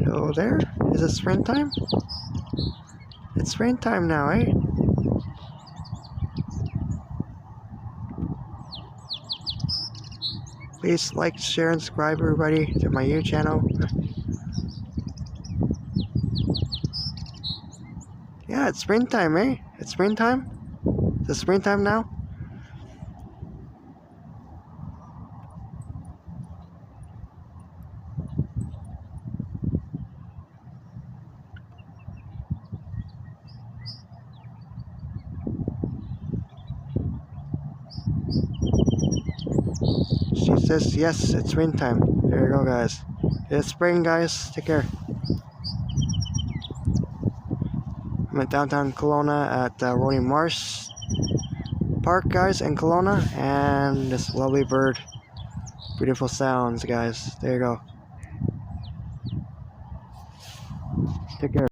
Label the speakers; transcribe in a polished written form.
Speaker 1: Hello there. Is it springtime? It's springtime now, eh? Please like, share, and subscribe, everybody, to my YouTube channel. Yeah, it's springtime, eh? It's springtime? Is it springtime now? She says yes, it's springtime. There you go, guys. It's spring, guys. Take care. I'm at downtown Kelowna at Rolling Marsh Park, guys, in Kelowna, and this lovely bird. Beautiful sounds, guys. There you go. Take care.